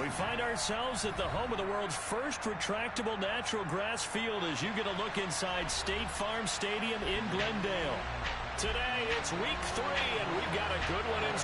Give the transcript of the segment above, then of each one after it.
We find ourselves at the home of the world's first retractable natural grass field as you get a look inside State Farm Stadium in Glendale. Today, it's week 3, and we've got a good one in.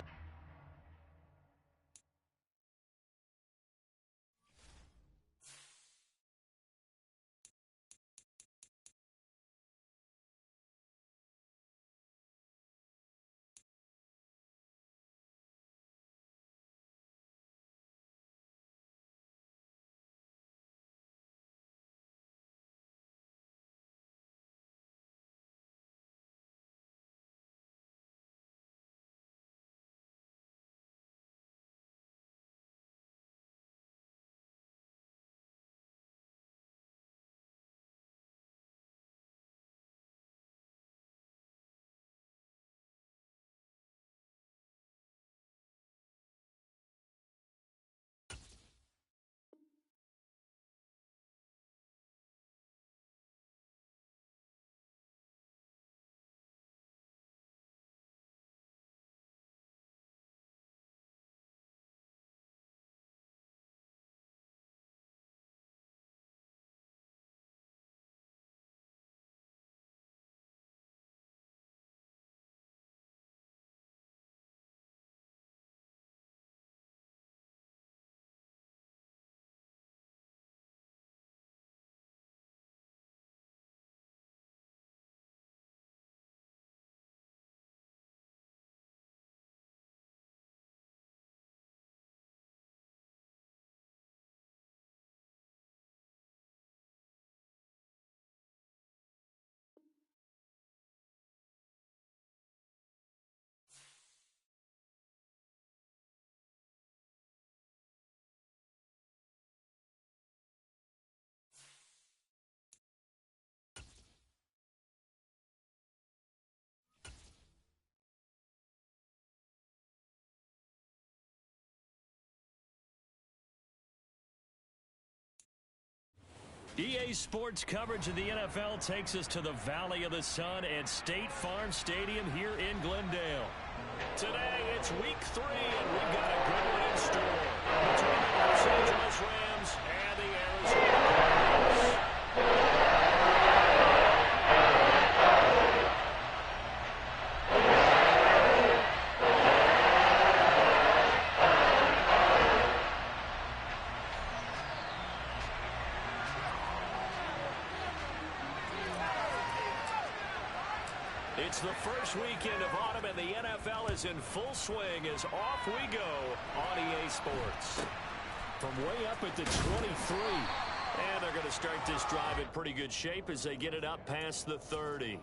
EA Sports coverage of the NFL takes us to the Valley of the Sun at State Farm Stadium here in Glendale. Today, it's week 3, and we've got a good one in store between the Los Angeles Rams and the Arizona Cardinals. It's the first weekend of autumn, and the NFL is in full swing as off we go on EA Sports. From way up at the 23, and they're going to start this drive in pretty good shape as they get it up past the 30.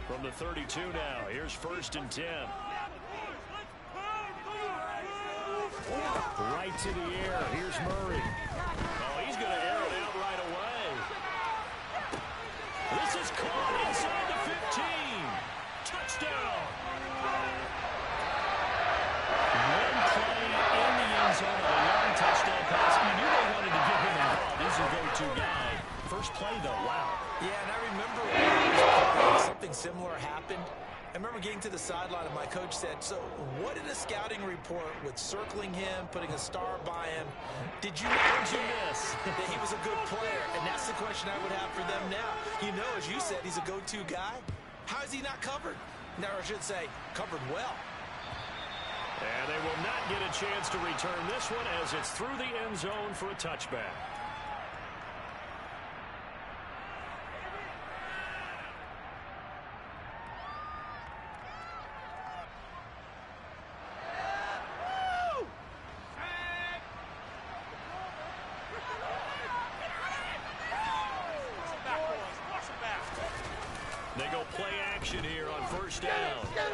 From the 32 now, here's 1st and 10. Right to the air, here's Murray. Oh, he's going to air it out right away. This is caught inside the 15. Touchdown. One play in the end zone, a long touchdown pass. You knew they wanted to get him involved. He's a go-to guy. First play, though, wow. Yeah, and I remember something similar happened. I remember getting to the sideline and my coach said, so what did a scouting report with circling him, putting a star by him, did you miss that he was a good player? And that's the question I would have for them now. You know, as you said, he's a go-to guy. How is he not covered? Now, I should say, covered well. And they will not get a chance to return this one as it's through the end zone for a touchback. They go play action here on 1st down. And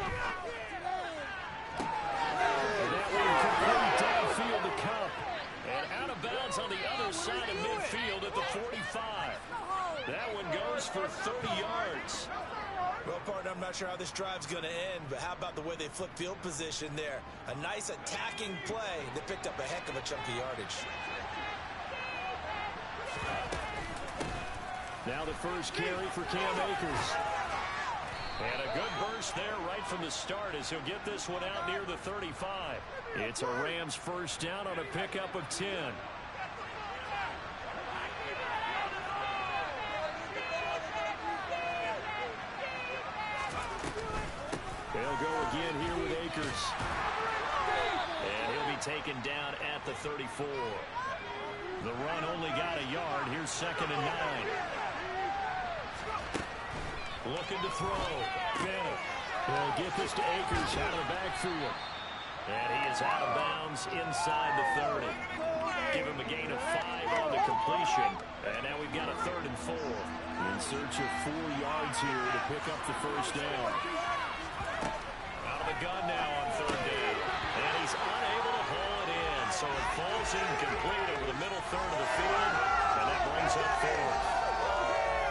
that one complete downfield to Cup. And out of bounds on the other side of midfield at the 45. That one goes for 30 yards. Well, partner, I'm not sure how this drive's going to end, but how about the way they flip field position there? A nice attacking play that picked up a heck of a chunk of yardage. Now the first carry for Cam Akers. And a good burst there right from the start as he'll get this one out near the 35. It's a Rams first down on a pickup of 10. They'll go again here with Akers. And he'll be taken down at the 34. The run only got a yard. Here's 2nd and 9. Looking to throw. Bennett will get this to Akers out of the backfield. And he is out of bounds inside the 30. Give him a gain of 5 on the completion. And now we've got a 3rd and 4. In search of 4 yards here to pick up the first down. Out of the gun now on 3rd down. And he's unable to pull it in. So it falls incomplete over the middle third of the field. And that brings up 4th.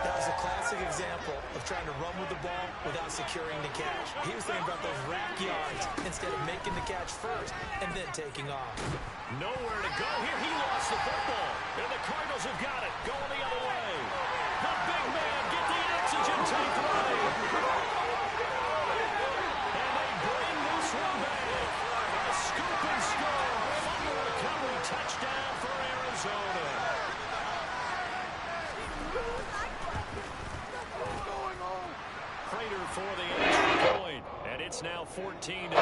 That was a classic example of trying to run with the ball without securing the catch. He was thinking about those rack yards instead of making the catch first and then taking off. Nowhere to go here. He lost the football. And the Cardinals have got it. Going the other way. The big man get the oxygen tank running. And they bring this one back. A scoop and score. Fumble recovery touchdown for Arizona. For the extra point, and it's now 14-9. And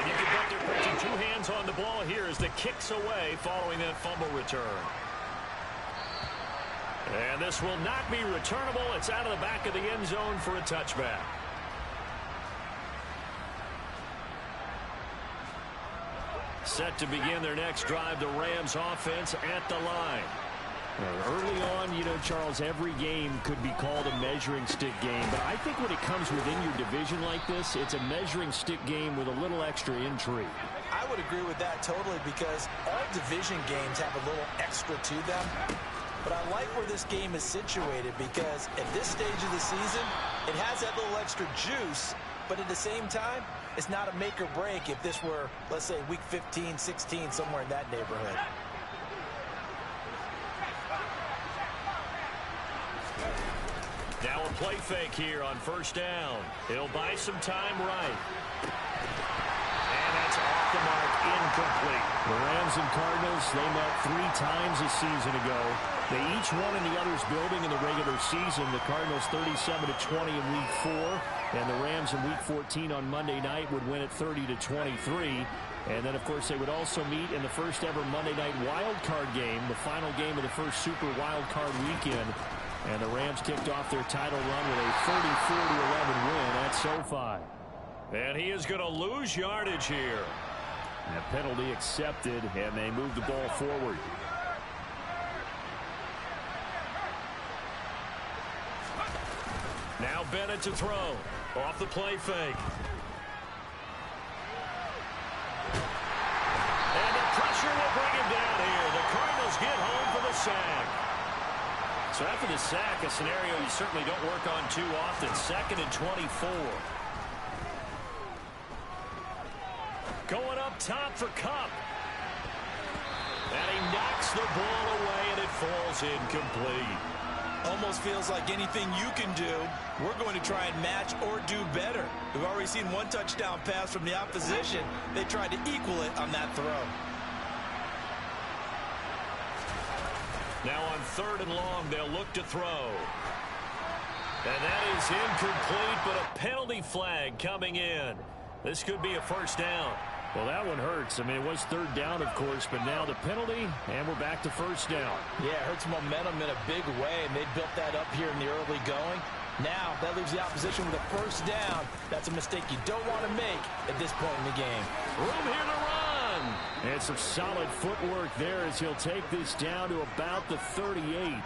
you can bet they're putting 2 hands on the ball here as the kick's away following that fumble return. And this will not be returnable. It's out of the back of the end zone for a touchback. Set to begin their next drive, the Rams offense at the line. Early on, you know, Charles, every game could be called a measuring stick game. But I think when it comes within your division like this, it's a measuring stick game with a little extra intrigue. I would agree with that totally because all division games have a little extra to them. But I like where this game is situated because at this stage of the season, it has that little extra juice. But at the same time, it's not a make or break if this were, let's say, week 15, 16, somewhere in that neighborhood. Now a play fake here on first down. He'll buy some time right. And that's off the mark, incomplete. The Rams and Cardinals, they met 3 times a season ago. They each won in the other's building in the regular season. The Cardinals 37-20 in Week 4. And the Rams in Week 14 on Monday night would win it 30-23. And then, of course, they would also meet in the first ever Monday night wild card game, the final game of the first Super Wild Card weekend. And the Rams kicked off their title run with a 34-11 win at SoFi. And he is going to lose yardage here. And a penalty accepted, and they move the ball forward. Now Bennett to throw. Off the play fake. And the pressure will bring him down here. The Cardinals get home for the sack. So after the sack, a scenario you certainly don't work on too often. 2nd and 24. Going up top for Kupp. And he knocks the ball away, and it falls incomplete. Almost feels like anything you can do, we're going to try and match or do better. We've already seen 1 touchdown pass from the opposition. They tried to equal it on that throw. Now on 3rd and long, they'll look to throw. And that is incomplete, but a penalty flag coming in. This could be a first down. Well, that one hurts. I mean, it was 3rd down, of course, but now the penalty, and we're back to first down. Yeah, it hurts momentum in a big way, and they built that up here in the early going. Now, that leaves the opposition with a first down. That's a mistake you don't want to make at this point in the game. Room here to run. And some solid footwork there as he'll take this down to about the 38.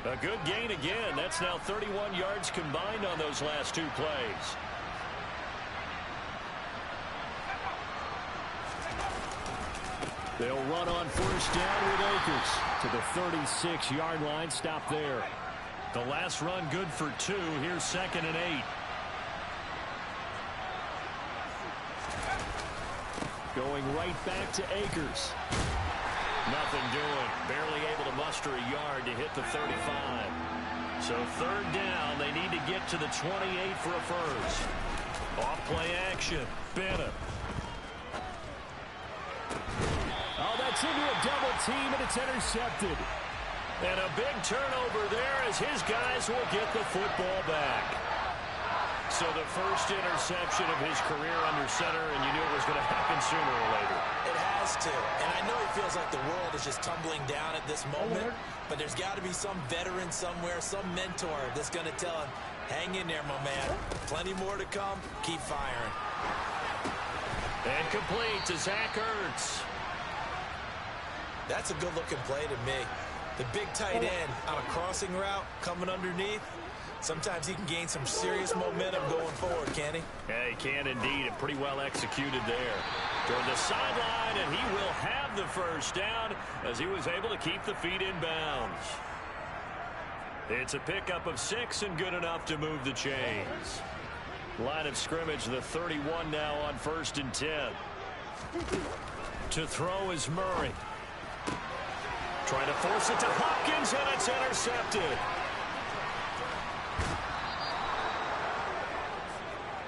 A good gain again. That's now 31 yards combined on those last 2 plays. They'll run on first down with Akers to the 36-yard line. Stop there. The last run good for 2. Here's 2nd and 8. Going right back to Akers. Nothing doing. Barely able to muster a yard to hit the 35. So third down, they need to get to the 28 for a first. Off-play action. Bennett. Oh, that's into a double team, and it's intercepted. And a big turnover there as his guys will get the football back. So the first interception of his career under center, and you knew it was going to happen sooner or later. It has to. And I know he feels like the world is just tumbling down at this moment, but there's got to be some veteran somewhere, some mentor that's going to tell him, hang in there, my man. Plenty more to come. Keep firing. And complete to Zach Ertz. That's a good-looking play to me. The big tight end on a crossing route coming underneath. Sometimes he can gain some serious momentum going forward, can he? Yeah, he can indeed, and pretty well executed there. Toward the sideline, and he will have the first down as he was able to keep the feet in bounds. It's a pickup of 6 and good enough to move the chains. Line of scrimmage, the 31 now on 1st and 10. To throw is Murray. Trying to force it to Hopkins, and it's intercepted.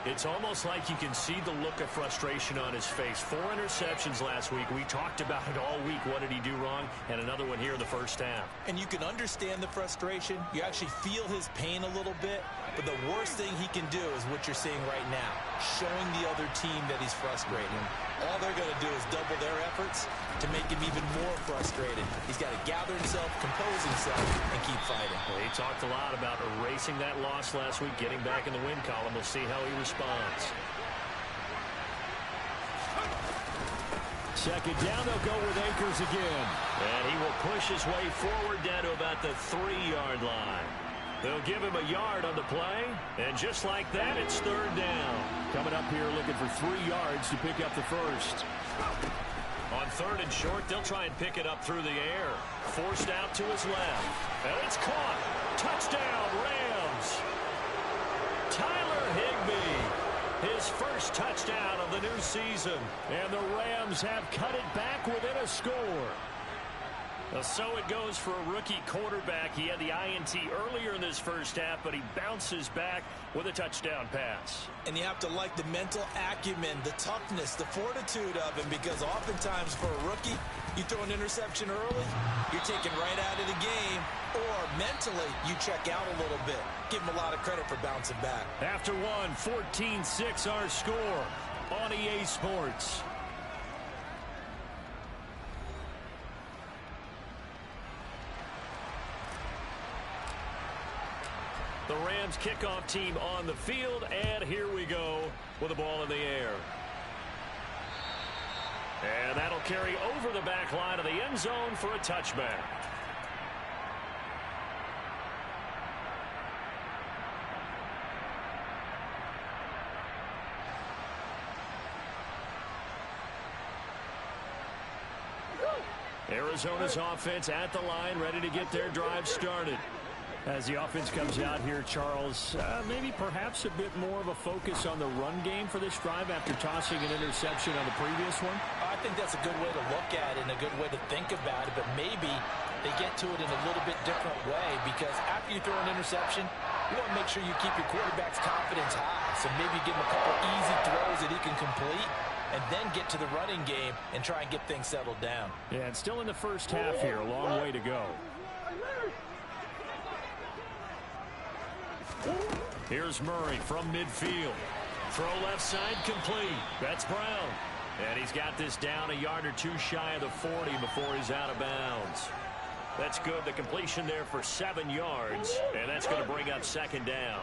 It's almost like you can see the look of frustration on his face. 4 interceptions last week. We talked about it all week. What did he do wrong? And another one here in the first half. And you can understand the frustration. You actually feel his pain a little bit. But the worst thing he can do is what you're seeing right now, showing the other team that he's frustrated. All they're going to do is double their efforts to make him even more frustrated. He's got to gather himself, compose himself, and keep fighting. Well, he talked a lot about erasing that loss last week, getting back in the win column. We'll see how he responds. Second down, they'll go with Akers again. And he will push his way forward down to about the 3-yard line. They'll give him a yard on the play, and just like that, it's third down. Coming up here looking for 3 yards to pick up the first. On 3rd and short, they'll try and pick it up through the air. Forced out to his left. And it's caught. Touchdown, Rams. Tyler Higbee. His first touchdown of the new season. And the Rams have cut it back within a score. So it goes for a rookie quarterback. He had the INT earlier in this first half, but he bounces back with a touchdown pass. And you have to like the mental acumen, the toughness, the fortitude of him, because oftentimes for a rookie, you throw an interception early, you're taken right out of the game, or mentally you check out a little bit. Give him a lot of credit for bouncing back. After one, 14-6 our score on EA Sports. The Rams kickoff team on the field, and here we go with the ball in the air. And that'll carry over the back line of the end zone for a touchback. Arizona's offense at the line, ready to get their drive started. As the offense comes out here, Charles, maybe perhaps a bit more of a focus on the run game for this drive after tossing an interception on the previous one? I think that's a good way to look at it and a good way to think about it, but maybe they get to it in a little bit different way, because after you throw an interception, you want to make sure you keep your quarterback's confidence high. So maybe give him a couple easy throws that he can complete, and then get to the running game and try and get things settled down. Yeah, and still in the first half here, a long way to go. Here's Murray from midfield. Throw left side complete. That's Brown. And he's got this down a yard or two shy of the 40 before he's out of bounds. That's good. The completion there for 7 yards. And that's going to bring up second down.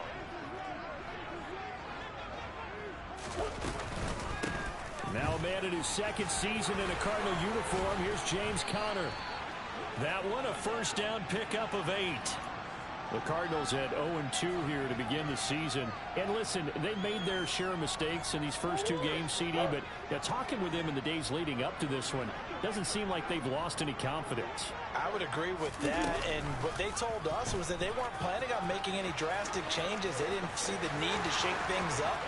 Now a man in his second season in a Cardinal uniform. Here's James Conner. That one a first down pickup of 8. The Cardinals at 0-2 here to begin the season. And listen, they made their share of mistakes in these first 2 games, CD, but talking with them in the days leading up to this one, doesn't seem like they've lost any confidence. I would agree with that, and what they told us was that they weren't planning on making any drastic changes. They didn't see the need to shake things up.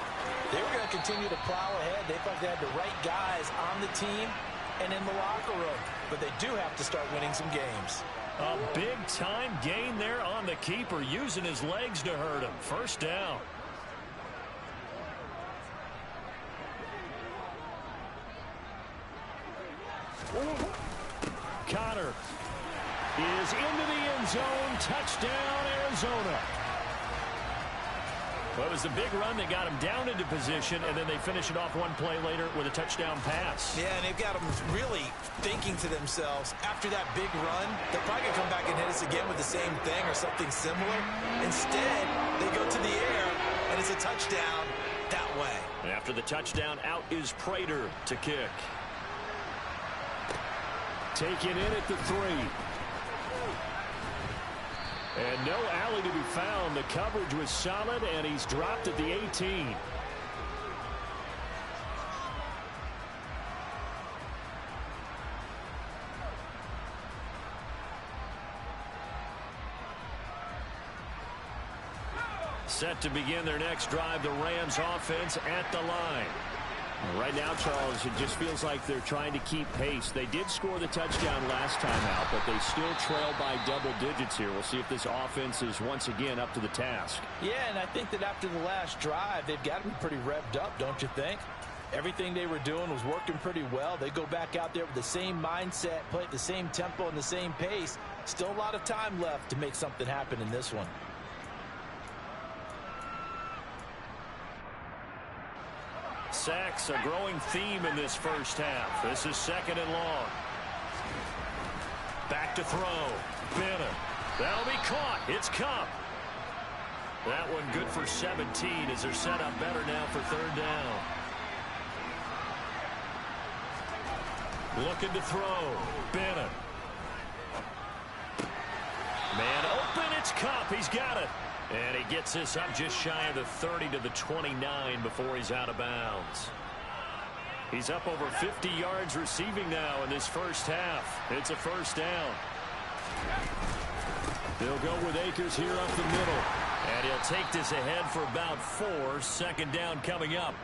They were going to continue to plow ahead. They thought they had the right guys on the team and in the locker room. but they do have to start winning some games. A big-time gain there on the keeper, using his legs to hurt him. First down. Connor is into the end zone. Touchdown, Arizona. Well, it was the big run that got him down into position, and then they finish it off one play later with a touchdown pass. Yeah, and they've got them really thinking to themselves, after that big run, they're probably going to come back and hit us again with the same thing or something similar. Instead, they go to the air, and it's a touchdown that way. And after the touchdown, out is Prater to kick. Taken in at the 3. And no alley to be found. The coverage was solid, and he's dropped at the 18. Set to begin their next drive, the Rams offense at the line. Right now, Charles, it just feels like they're trying to keep pace. They did score the touchdown last time out, but they still trail by double digits here. We'll see if this offense is once again up to the task. Yeah, and I think that after the last drive, they've got to be pretty revved up, don't you think? Everything they were doing was working pretty well. They go back out there with the same mindset, play at the same tempo and the same pace. Still a lot of time left to make something happen in this one. Sacks, a growing theme in this first half. This is 2nd and long. Back to throw. Bennett. That'll be caught. It's Cup. That one good for 17 as they're set up better now for 3rd down. Looking to throw. Bennett. Man open. It's Cup. He's got it. And he gets this up just shy of the 30 to the 29 before he's out of bounds. He's up over 50 yards receiving now in this first half. It's a first down. They'll go with Akers here up the middle. And he'll take this ahead for about 4. 2nd down coming up.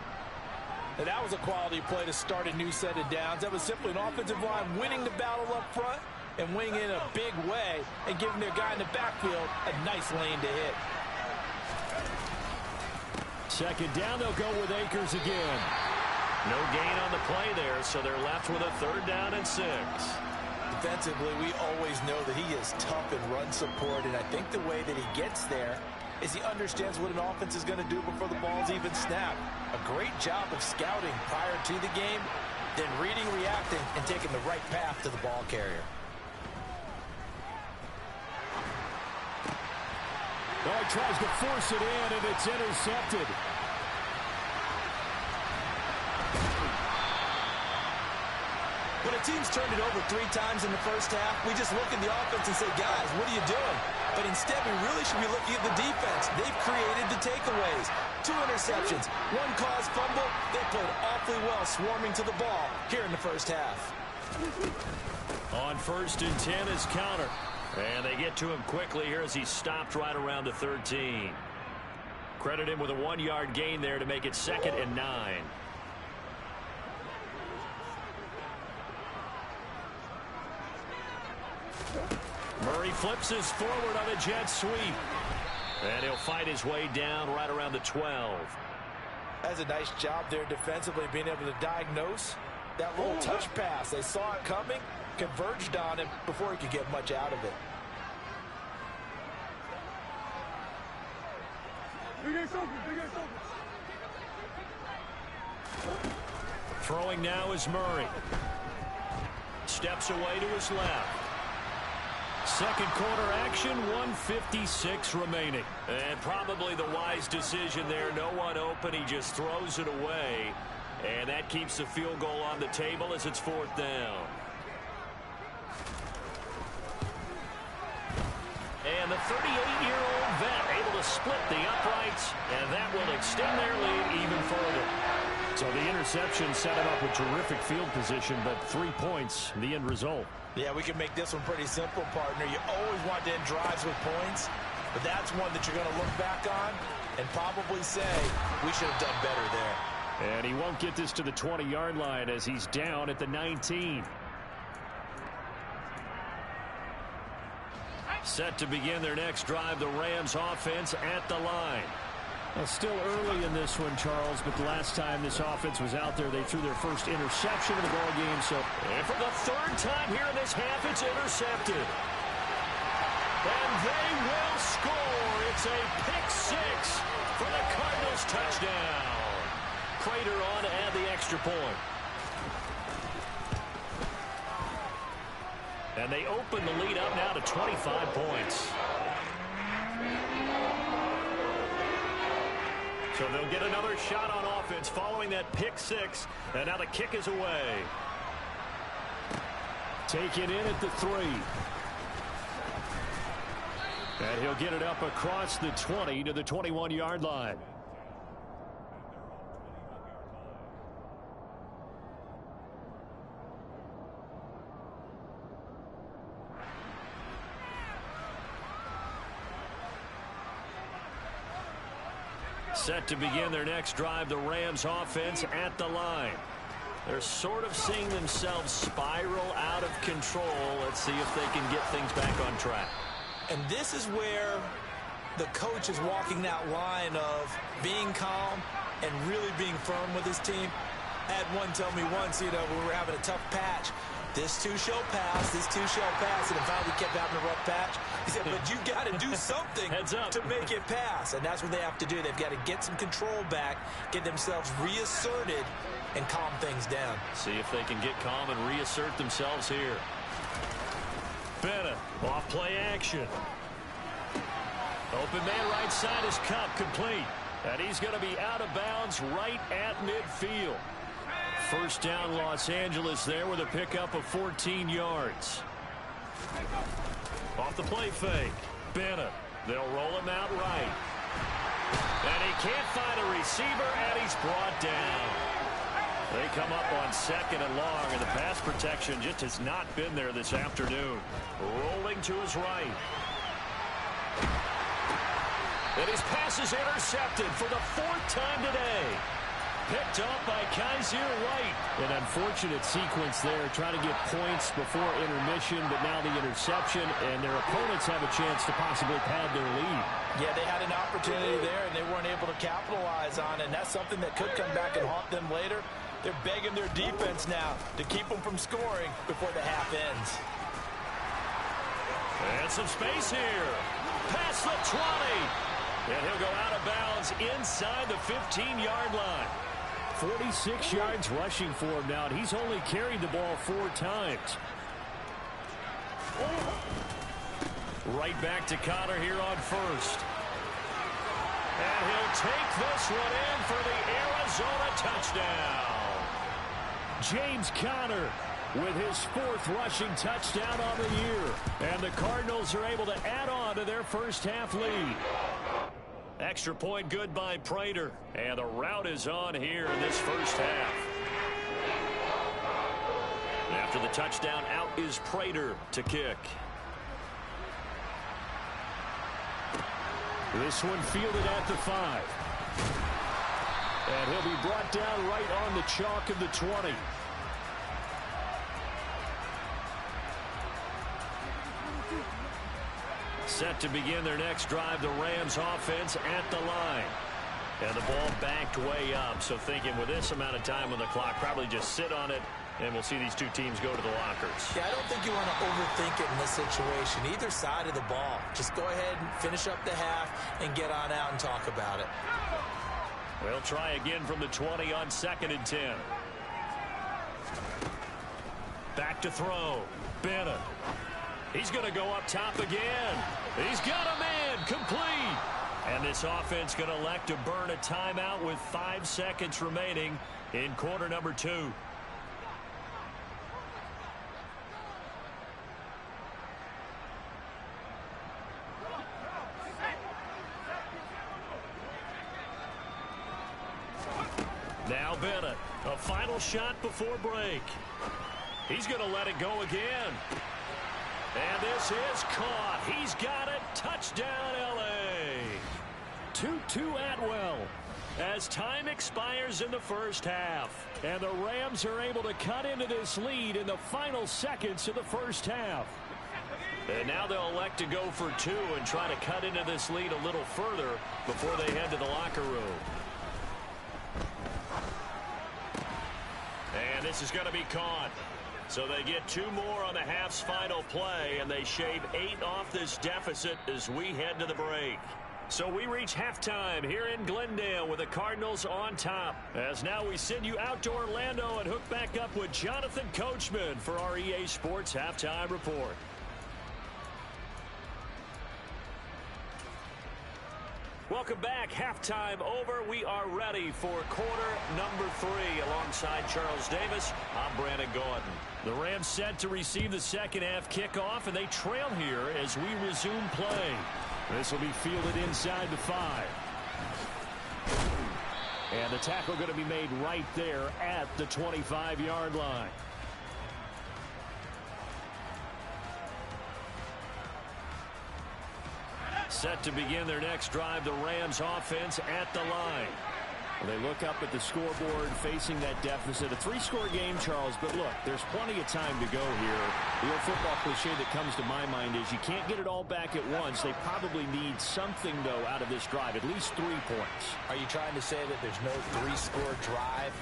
And that was a quality play to start a new set of downs. That was simply an offensive line winning the battle up front and winning in a big way and giving their guy in the backfield a nice lane to hit. 2nd down, they'll go with Akers again. No gain on the play there, so they're left with a 3rd down and 6. Defensively, we always know that he is tough in run support, and I think the way that he gets there is he understands what an offense is going to do before the ball's even snapped. A great job of scouting prior to the game, then reading, reacting, and taking the right path to the ball carrier. Oh, he tries to force it in, and it's intercepted. When a team's turned it over 3 times in the first half, we just look at the offense and say, guys, what are you doing? But instead, we really should be looking at the defense. They've created the takeaways. 2 interceptions, 1 caused fumble. They played awfully well swarming to the ball here in the first half. On 1st and 10 is Counter. And they get to him quickly here as he stopped right around the 13. Credit him with a 1-yard gain there to make it 2nd and 9. Murray flips his forward on a jet sweep. And he'll fight his way down right around the 12. That's a nice job there defensively, being able to diagnose that little touch pass. They saw it coming, converged on him before he could get much out of it. Throwing now is Murray. Steps away to his left. 2nd quarter action, 1:56 remaining. And probably the wise decision there. No one open. He just throws it away. And that keeps the field goal on the table as it's 4th down. And the 38-year-old vet able to split the uprights, and that will extend their lead even further. So the interception set him up with terrific field position, but 3 points, the end result. Yeah, we can make this one pretty simple, partner. You always want to end drives with points, but that's one that you're going to look back on and probably say, we should have done better there. And he won't get this to the 20-yard line as he's down at the 19. Set to begin their next drive, the Rams offense at the line. Well, still early in this one, Charles, but the last time this offense was out there, they threw their first interception of the ball game. So, and for the third time here in this half, it's intercepted. And they will score. It's a pick six for the Cardinals touchdown. Prater on to add the extra point. And they open the lead up now to 25 points. So they'll get another shot on offense following that pick six. And now the kick is away. Take it in at the 3. And he'll get it up across the 20 to the 21-yard line. Set to begin their next drive, the Rams offense at the line. They're sort of seeing themselves spiral out of control. Let's see if they can get things back on track. And this is where the coach is walking that line of being calm and really being firm with his team. I had one tell me once, when we were having a tough patch, this too shall pass, this too shall pass, and finally we kept having a rough patch. He said, but you got to do something to make it pass, and that's what they have to do. They've got to get some control back, get themselves reasserted, and calm things down. See if they can get calm and reassert themselves here. Bennett, off play action. Open man right side is Cup, complete. And he's going to be out of bounds right at midfield. First down, Los Angeles there with a pickup of 14 yards. Off the play fake. Bennett. They'll roll him out right. And he can't find a receiver, and he's brought down. They come up on second and long, and the pass protection just has not been there this afternoon. Rolling to his right. And his pass is intercepted for the 4th time today. Picked up by Kaiser White. An unfortunate sequence there, trying to get points before intermission, but now the interception, and their opponents have a chance to possibly pad their lead. Yeah, they had an opportunity there, and they weren't able to capitalize on it, and that's something that could come back and haunt them later. They're begging their defense now to keep them from scoring before the half ends. And some space here. Past the 20. And he'll go out of bounds inside the 15-yard line. 46 yards rushing for him now, and he's only carried the ball 4 times. Right back to Connor here on first. And he'll take this one in for the Arizona touchdown. James Conner with his 4th rushing touchdown on the year. And the Cardinals are able to add on to their first half lead. Extra point good by Prater. And the route is on here in this first half. After the touchdown, out is Prater to kick. This one fielded at the 5. And he'll be brought down right on the chalk of the 20. Set to begin their next drive, the Rams offense at the line. And the ball backed way up, so thinking with this amount of time on the clock, probably just sit on it, and we'll see these two teams go to the lockers. Yeah, I don't think you want to overthink it in this situation. Either side of the ball. Just go ahead and finish up the half and get on out and talk about it. We'll try again from the 20 on 2nd and 10. Back to throw. Bennett. He's going to go up top again. He's got a man, complete. And this offense going to elect to burn a timeout with 5 seconds remaining in quarter number 2. Now Bennett, a final shot before break. He's going to let it go again. And this is caught. He's got it. Touchdown, L.A. 2-2 Atwell. As time expires in the first half. And the Rams are able to cut into this lead in the final seconds of the first half. And now they'll elect to go for two and try to cut into this lead a little further before they head to the locker room. And this is going to be caught. So they get two more on the half's final play, and they shave 8 off this deficit as we head to the break. So we reach halftime here in Glendale with the Cardinals on top. As now we send you out to Orlando and hook back up with Jonathan Coachman for our EA Sports Halftime Report. Welcome back. Halftime over. We are ready for quarter number 3. Alongside Charles Davis, I'm Brandon Gordon. The Rams set to receive the second half kickoff, and they trail here as we resume play. This will be fielded inside the 5. And the tackle going to be made right there at the 25-yard line. Set to begin their next drive, the Rams offense at the line. Well, they look up at the scoreboard facing that deficit. A 3-score game, Charles, but look, there's plenty of time to go here. The old football cliche that comes to my mind is you can't get it all back at once. They probably need something, though, out of this drive, at least 3 points. Are you trying to say that there's no 3-score drive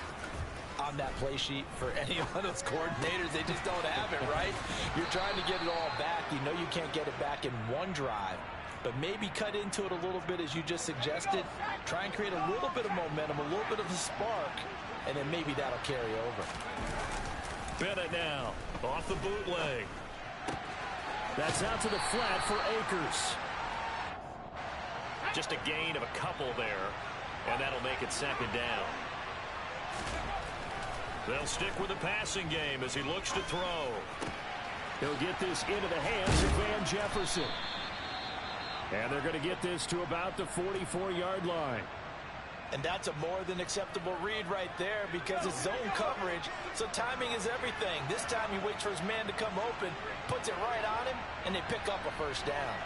on that play sheet for any of those coordinators? They just don't have it, right? You're trying to get it all back. You know you can't get it back in one drive. But maybe cut into it a little bit, as you just suggested. Try and create a little bit of momentum, a little bit of a spark, and then maybe that'll carry over. Bennett now, off the bootleg. That's out to the flat for Akers. Just a gain of a couple there, and that'll make it second down. They'll stick with the passing game as he looks to throw. He'll get this into the hands of Van Jefferson. And they're going to get this to about the 44-yard line. And that's a more than acceptable read right there, because it's zone coverage, so timing is everything. This time he waits for his man to come open, puts it right on him, and they pick up a first down.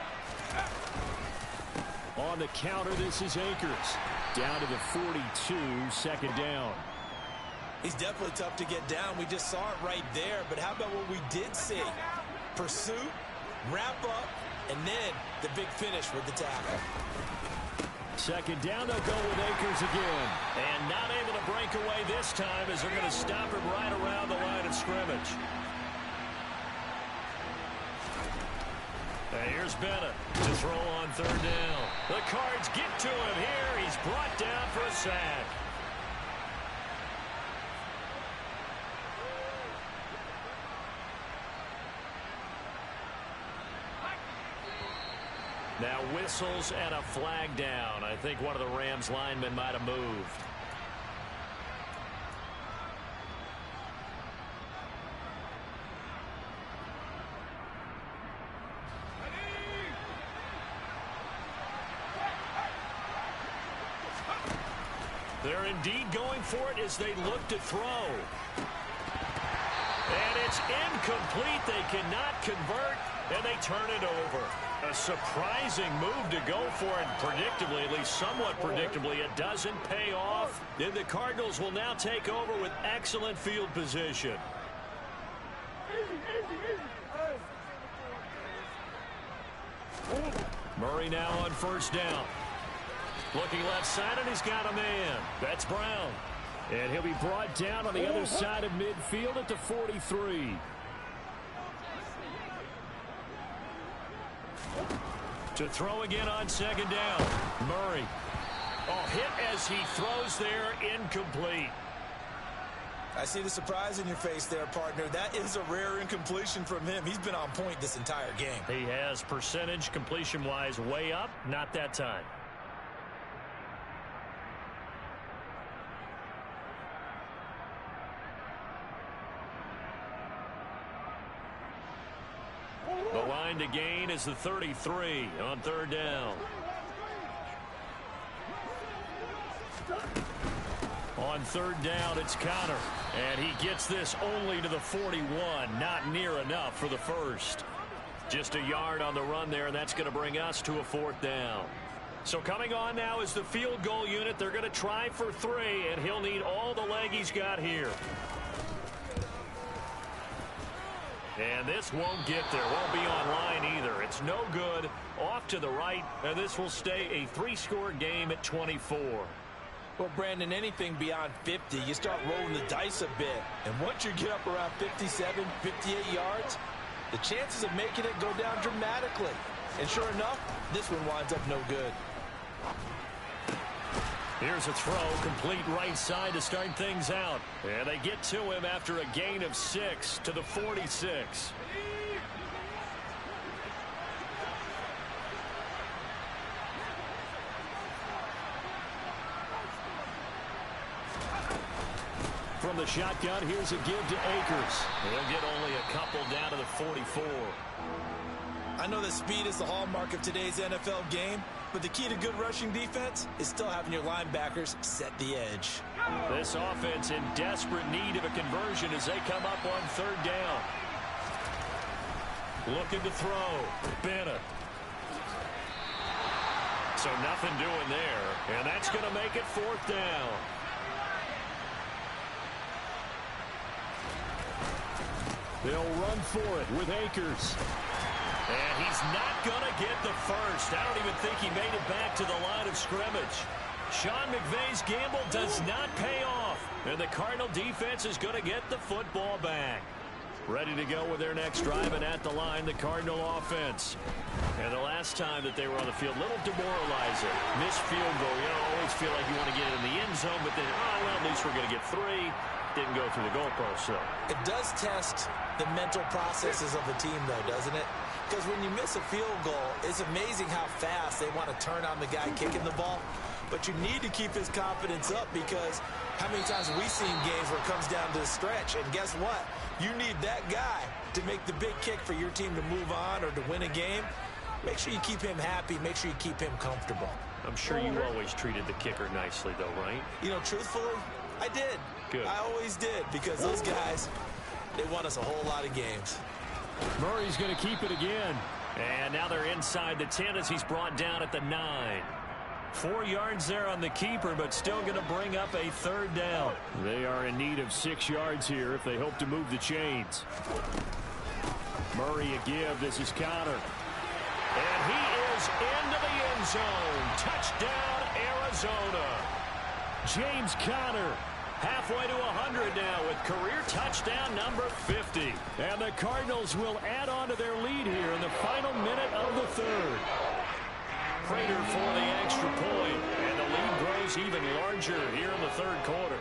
On the counter, this is Akers. Down to the 42, second down. He's definitely tough to get down. We just saw it right there, but how about what we did see? Pursuit, wrap up, and then the big finish with the tackle. Second down, they'll go with Akers again. And not able to break away this time as they're going to stop him right around the line of scrimmage. And here's Bennett to throw on third down. The Cards get to him here. He's brought down for a sack. Now whistles and a flag down. I think one of the Rams linemen might have moved. They're indeed going for it as they look to throw. And it's incomplete. They cannot convert, and they turn it over. A surprising move to go for it, predictably, at least somewhat predictably. It doesn't pay off. Then the Cardinals will now take over with excellent field position. Murray now on first down. Looking left side, and he's got a man. That's Brown. And he'll be brought down on the other side of midfield at the 43. To throw again on second down. Murray. Oh, hit as he throws there, incomplete. I see the surprise in your face there, partner. That is a rare incompletion from him. He's been on point this entire game. He has percentage completion-wise way up, not that time. The line to gain is the 33 on third down. On third down, it's Connor. And he gets this only to the 41. Not near enough for the first. Just a yard on the run there, and that's going to bring us to a fourth down. So coming on now is the field goal unit. They're going to try for 3, and he'll need all the leg he's got here. And this won't get there. Won't be online either. It's no good. Off to the right. And this will stay a three-score game at 24. Well, Brandon, anything beyond 50, you start rolling the dice a bit. And once you get up around 57, 58 yards, the chances of making it go down dramatically. And sure enough, this one winds up no good. Here's a throw, complete right side to start things out. And they get to him after a gain of 6 to the 46. From the shotgun, here's a give to Akers. He'll get only a couple down to the 44. I know that speed is the hallmark of today's NFL game, but the key to good rushing defense is still having your linebackers set the edge. This offense in desperate need of a conversion as they come up on third down. Looking to throw. Bennett. So nothing doing there, and that's going to make it fourth down. They'll run for it with Akers. And he's not going to get the first. I don't even think he made it back to the line of scrimmage. Sean McVay's gamble does not pay off. And the Cardinal defense is going to get the football back. Ready to go with their next drive, and at the line, the Cardinal offense. And the last time that they were on the field, little demoralizing. Missed field goal. You know, always feel like you want to get it in the end zone, but then, oh, well, at least we're going to get 3. Didn't go through the goalpost, though. It does test the mental processes of the team, though, doesn't it? Because when you miss a field goal, it's amazing how fast they want to turn on the guy kicking the ball. But you need to keep his confidence up, because how many times have we seen games where it comes down to the stretch, and guess what? You need that guy to make the big kick for your team to move on or to win a game. Make sure you keep him happy. Make sure you keep him comfortable. I'm sure you always treated the kicker nicely, though, right? You know, truthfully, I did. Good. I always did, because those guys, they won us a whole lot of games. Murray's going to keep it again. And now they're inside the 10 as he's brought down at the 9. 4 yards there on the keeper, but still going to bring up a third down. They are in need of 6 yards here if they hope to move the chains. Murray a give. This is Connor. And he is into the end zone. Touchdown, Arizona. James Conner. Halfway to 100 now with career touchdown number 50. And the Cardinals will add on to their lead here in the final minute of the third. Prater for the extra point, and the lead grows even larger here in the third quarter.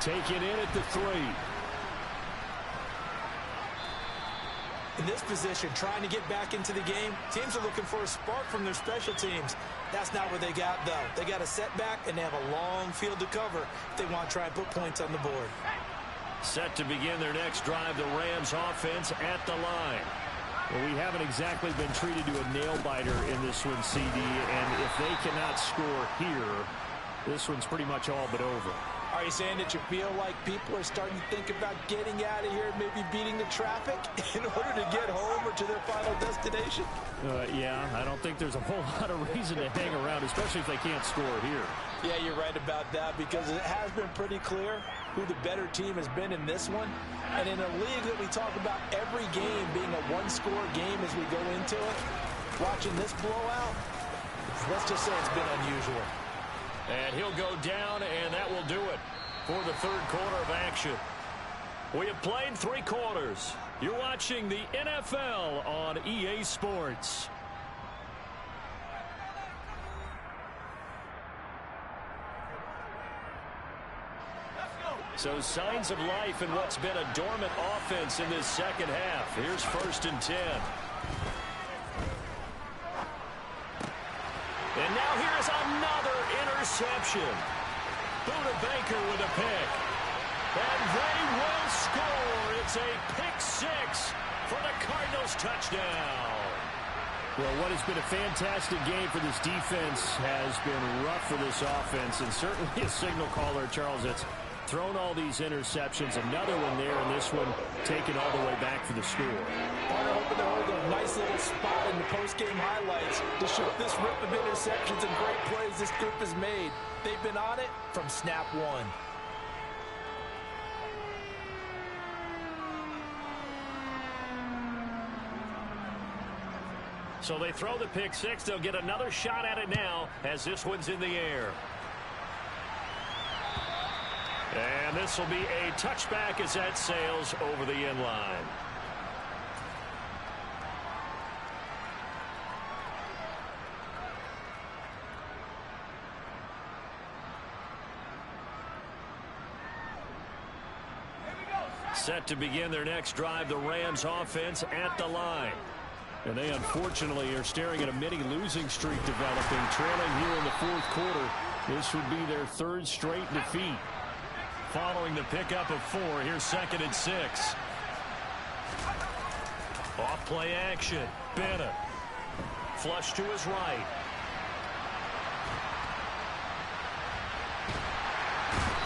Taken in at the 3. In this position, trying to get back into the game, teams are looking for a spark from their special teams. That's not what they got, though. They got a setback, and they have a long field to cover if they want to try and put points on the board. Set to begin their next drive, the Rams offense at the line. Well, we haven't exactly been treated to a nail-biter in this one, CD, and if they cannot score here, this one's pretty much all but over. Are you saying that you feel like people are starting to think about getting out of here, maybe beating the traffic in order to get home or to their final destination? Yeah, I don't think there's a whole lot of reason to hang around, especially if they can't score here. Yeah, you're right about that, because it has been pretty clear who the better team has been in this one. And in a league that we talk about every game being a one-score game as we go into it, watching this blowout, let's just say it's been unusual. And he'll go down, and that will do it for the third quarter of action. We have played 3 quarters. You're watching the NFL on EA Sports. So signs of life in what's been a dormant offense in this second half. Here's 1st and 10. And now here's another interception. Buda Baker with a pick. And they will score. It's a pick 6 for the Cardinals touchdown. Well, what has been a fantastic game for this defense has been rough for this offense, and certainly a signal caller, Charles, that's thrown all these interceptions. Another one there, and this one taken all the way back for the score. They're hoping to hold a nice little spot in the post-game highlights to show this rip of interceptions and great plays this group has made. They've been on it from snap 1. So they throw the pick six. They'll get another shot at it now as this one's in the air. And this will be a touchback as that sails over the end line. Set to begin their next drive, the Rams offense at the line. And they unfortunately are staring at a mini losing streak developing, trailing here in the fourth quarter. This would be their third straight defeat. Following the pickup of 4, here's 2nd and 6. Off play action. Bennett. Flush to his right.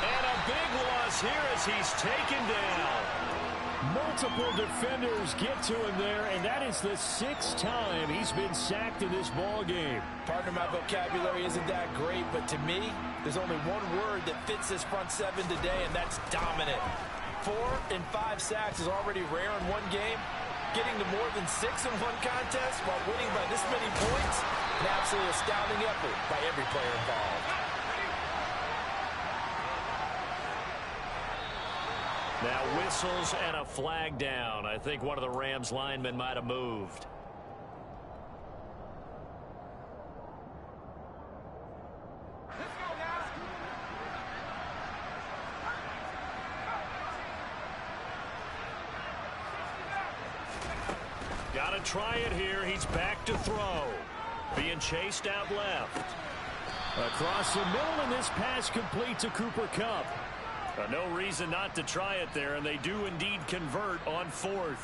And a big loss here as he's taken down. Multiple defenders get to him there, and that is the 6th time he's been sacked in this ball game. Partner, my vocabulary isn't that great, but to me, there's only one word that fits this front seven today, and that's dominant. 4 and 5 sacks is already rare in one game. Getting to more than 6 in one contest while winning by this many points, an absolutely astounding effort by every player involved. Now whistles and a flag down. I think one of the Rams linemen might have moved. Got to try it here. He's back to throw. Being chased out left. Across the middle, and this pass complete to Cooper Kupp. No reason not to try it there, and they do indeed convert on 4th.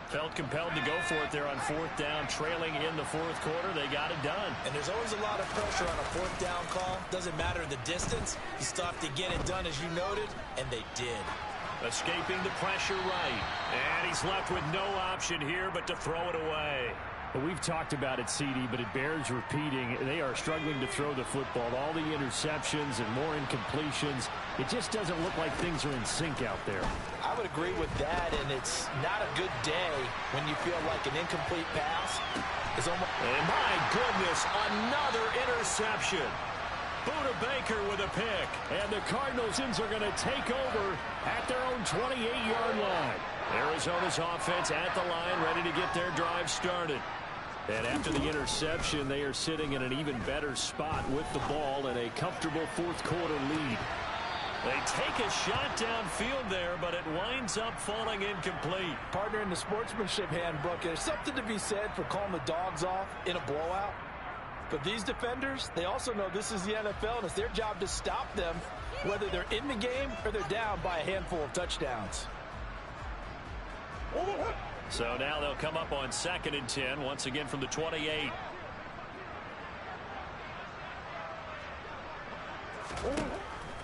Felt compelled to go for it there on 4th down, trailing in the fourth quarter. They got it done. And there's always a lot of pressure on a 4th down call. Doesn't matter the distance. You still have to get it done, as you noted, and they did. Escaping the pressure right. And he's left with no option here but to throw it away. Well, we've talked about it, CD, but it bears repeating. They are struggling to throw the football. All the interceptions and more incompletions. It just doesn't look like things are in sync out there. I would agree with that, and it's not a good day when you feel like an incomplete pass is almost... And my goodness, another interception. Buda Baker with a pick. And the Cardinals are going to take over at their own 28-yard line. Arizona's offense at the line, ready to get their drive started. And after the interception, they are sitting in an even better spot with the ball and a comfortable fourth quarter lead. They take a shot downfield there, but it winds up falling incomplete. Partner, in the sportsmanship handbook, there's something to be said for calling the dogs off in a blowout. But these defenders, they also know this is the NFL, and it's their job to stop them, whether they're in the game or they're down by a handful of touchdowns. So now they'll come up on 2nd and 10, once again from the 28.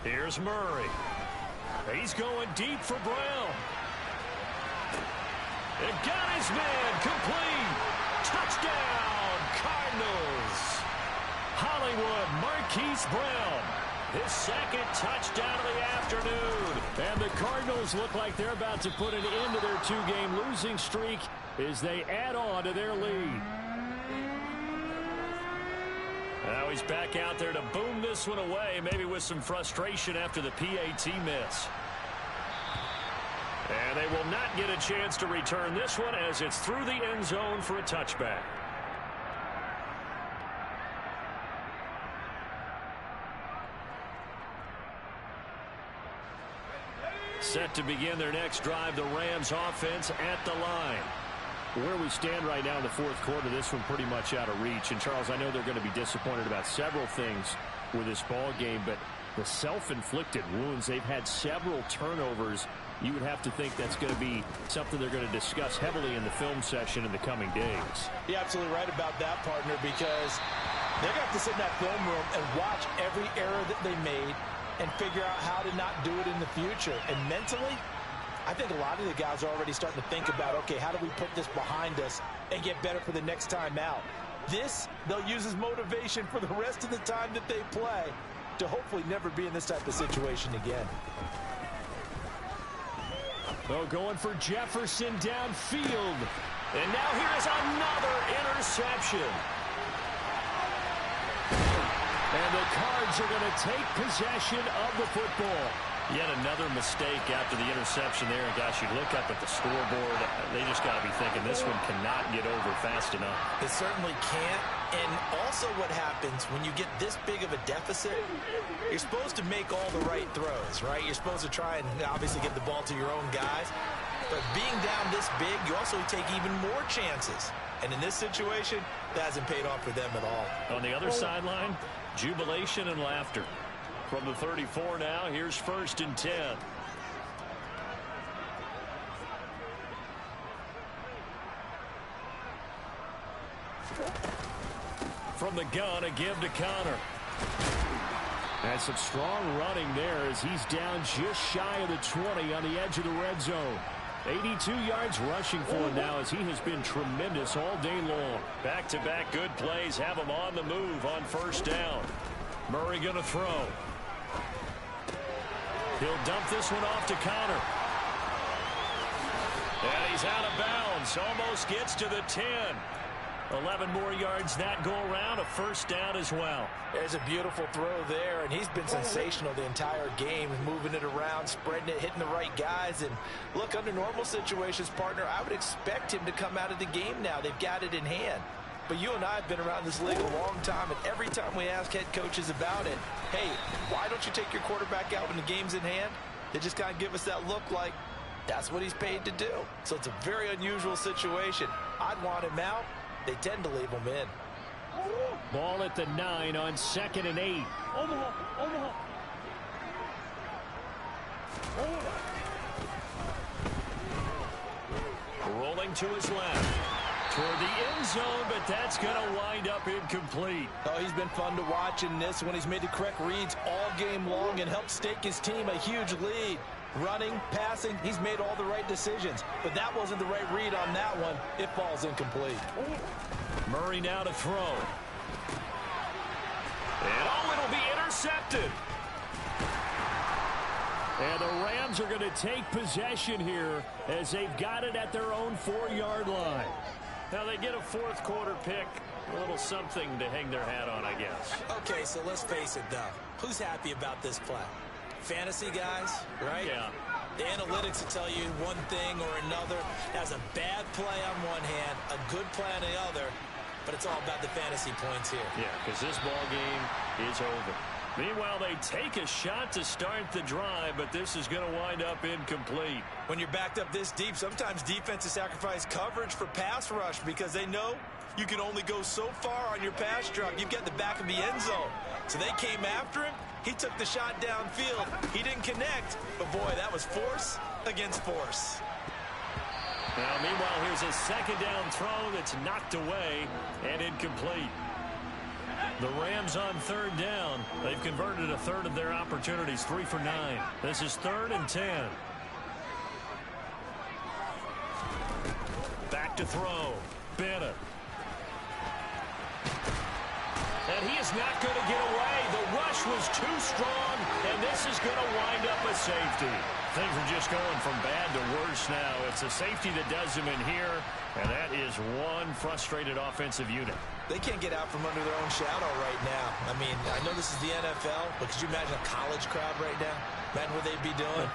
Here's Murray. He's going deep for Brown. It got his man complete. Touchdown, Cardinals. Hollywood Marquise Brown. His 2nd touchdown of the afternoon. And the Cardinals look like they're about to put an end to their 2-game losing streak as they add on to their lead. Now he's back out there to boom this one away, maybe with some frustration after the PAT miss. And they will not get a chance to return this one as it's through the end zone for a touchback. Set to begin their next drive, the Rams offense at the line. Where we stand right now in the fourth quarter, this one pretty much out of reach. And, Charles, I know they're going to be disappointed about several things with this ball game, but the self-inflicted wounds, they've had several turnovers. You would have to think that's going to be something they're going to discuss heavily in the film session in the coming days. You're absolutely right about that, partner, because they're going to have to sit in that film room and watch every error that they made and figure out how to not do it in the future. And mentally, I think a lot of the guys are already starting to think about, okay, how do we put this behind us and get better for the next time out? This, they'll use as motivation for the rest of the time that they play to hopefully never be in this type of situation again. Oh, going for Jefferson downfield. And now here is another interception. And the Cards are going to take possession of the football. Yet another mistake after the interception there. And gosh, you look up at the scoreboard, they just got to be thinking this one cannot get over fast enough. It certainly can't. And also what happens when you get this big of a deficit, you're supposed to make all the right throws, right? You're supposed to try and obviously get the ball to your own guys. But being down this big, you also take even more chances. And in this situation, that hasn't paid off for them at all. On the other sideline, jubilation and laughter. From the 34 now, here's 1st and 10. From the gun, a give to Connor. And some strong running there as he's down just shy of the 20 on the edge of the red zone. 82 yards rushing for him now as he has been tremendous all day long. Back-to-back good plays have him on the move on 1st down. Murray going to throw. He'll dump this one off to Connor. And he's out of bounds. Almost gets to the 10. 11 more yards that go around. A 1st down as well. There's a beautiful throw there, and he's been sensational the entire game, moving it around, spreading it, hitting the right guys. And look, under normal situations, partner, I would expect him to come out of the game now. They've got it in hand. But you and I have been around this league a long time, and every time we ask head coaches about it, hey, why don't you take your quarterback out when the game's in hand? They just kind of give us that look like that's what he's paid to do. So it's a very unusual situation. I'd want him out. They tend to leave him in. Ball at the 9 on 2nd and 8. Omaha. Rolling to his left. Toward the end zone, but that's going to wind up incomplete. Oh, he's been fun to watch in this one. He's made the correct reads all game long and helped stake his team a huge lead. Running, passing, he's made all the right decisions. But that wasn't the right read on that one. It falls incomplete. Murray now to throw. And it'll be intercepted. And the Rams are going to take possession here as they've got it at their own 4-yard line. Now they get a 4th quarter pick. A little something to hang their hat on, I guess. Okay, so let's face it, though. Who's happy about this play? Fantasy guys, right? Yeah. The analytics will tell you one thing or another. That's a bad play on one hand, a good play on the other, but it's all about the fantasy points here. Yeah, because this ball game is over. Meanwhile, they take a shot to start the drive, but this is going to wind up incomplete. When you're backed up this deep, sometimes defenses sacrifice coverage for pass rush because they know you can only go so far on your pass drop. You've got the back of the end zone. So they came after him. He took the shot downfield. He didn't connect, but boy, that was force against force. Now, meanwhile, here's a 2nd down throw that's knocked away and incomplete. The Rams on 3rd down. They've converted a 1/3 of their opportunities, 3 for 9. This is 3rd and 10. Back to throw. Bennett. And he is not going to get away. The rush was too strong, and this is going to wind up a safety. Things are just going from bad to worse now. It's a safety that does him in here, and that is one frustrated offensive unit. They can't get out from under their own shadow right now. I mean, I know this is the NFL, but could you imagine a college crowd right now? Imagine what they'd be doing.